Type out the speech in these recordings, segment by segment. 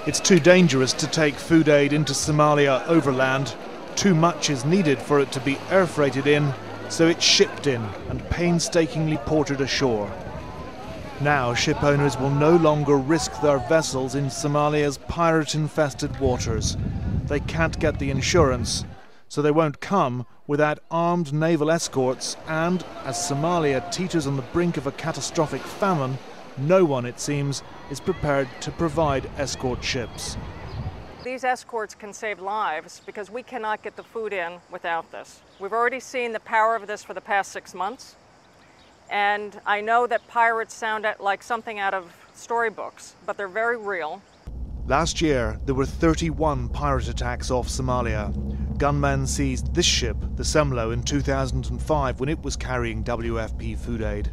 It's too dangerous to take food aid into Somalia overland. Too much is needed for it to be air freighted in, so it's shipped in and painstakingly ported ashore. Now ship owners will no longer risk their vessels in Somalia's pirate-infested waters. They can't get the insurance, so they won't come without armed naval escorts, and as Somalia teeters on the brink of a catastrophic famine, no one, it seems, is prepared to provide escort ships. These escorts can save lives because we cannot get the food in without this. We've already seen the power of this for the past 6 months. And I know that pirates sound like something out of storybooks, but they're very real. Last year, there were 31 pirate attacks off Somalia. Gunmen seized this ship, the Semlo, in 2005 when it was carrying WFP food aid.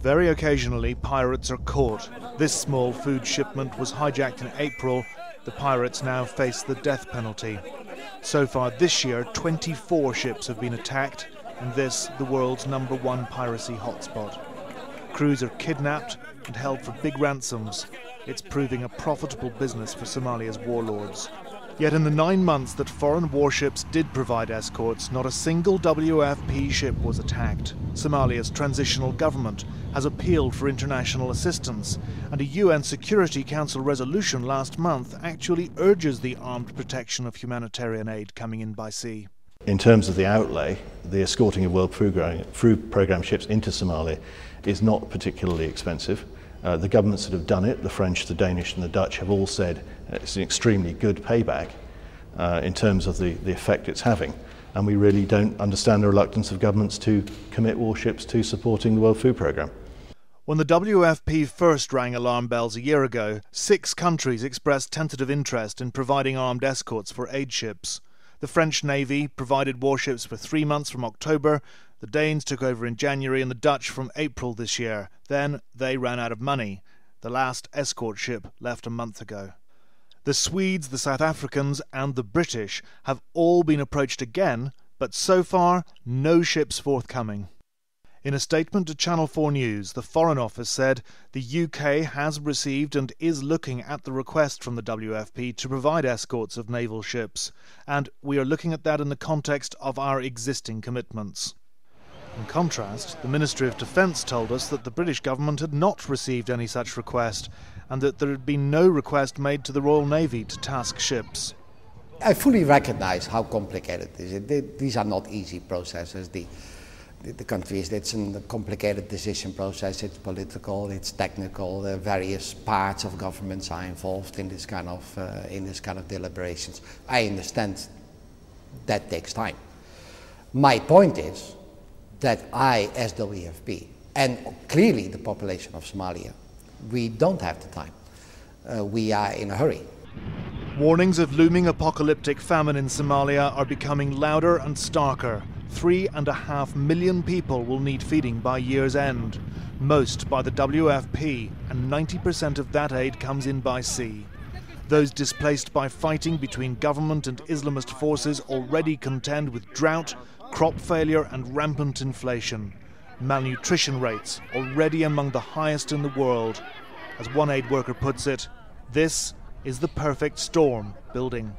Very occasionally, pirates are caught. This small food shipment was hijacked in April. The pirates now face the death penalty. So far this year, 24 ships have been attacked, and this, the world's #1 piracy hotspot. Crews are kidnapped and held for big ransoms. It's proving a profitable business for Somalia's warlords. Yet in the 9 months that foreign warships did provide escorts, not a single WFP ship was attacked. Somalia's transitional government has appealed for international assistance, and a UN Security Council resolution last month actually urges the armed protection of humanitarian aid coming in by sea. In terms of the outlay, the escorting of World Food Programme ships into Somalia is not particularly expensive. The governments that have done it, the French, the Danish and the Dutch, have all said it's an extremely good payback in terms of the effect it's having. And we really don't understand the reluctance of governments to commit warships to supporting the World Food Programme. When the WFP first rang alarm bells a year ago, 6 countries expressed tentative interest in providing armed escorts for aid ships. The French Navy provided warships for 3 months from October, the Danes took over in January and the Dutch from April this year. Then they ran out of money. The last escort ship left a month ago. The Swedes, the South Africans and the British have all been approached again, but so far no ships forthcoming. In a statement to Channel 4 News, the Foreign Office said the UK has received and is looking at the request from the WFP to provide escorts of naval ships, and we are looking at that in the context of our existing commitments. In contrast, the Ministry of Defence told us that the British government had not received any such request, and that there had been no request made to the Royal Navy to task ships. I fully recognise how complicated it is. These are not easy processes. The countries, it's a complicated decision process, it's political, it's technical, various parts of governments are involved in this kind of deliberations. I understand that takes time. My point is that I, as WFP, and clearly the population of Somalia, we don't have the time. We are in a hurry. Warnings of looming apocalyptic famine in Somalia are becoming louder and starker. 3.5 million people will need feeding by year's end, most by the WFP, and 90% of that aid comes in by sea. Those displaced by fighting between government and Islamist forces already contend with drought, crop failure and rampant inflation. Malnutrition rates already among the highest in the world. As one aid worker puts it, this is the perfect storm building.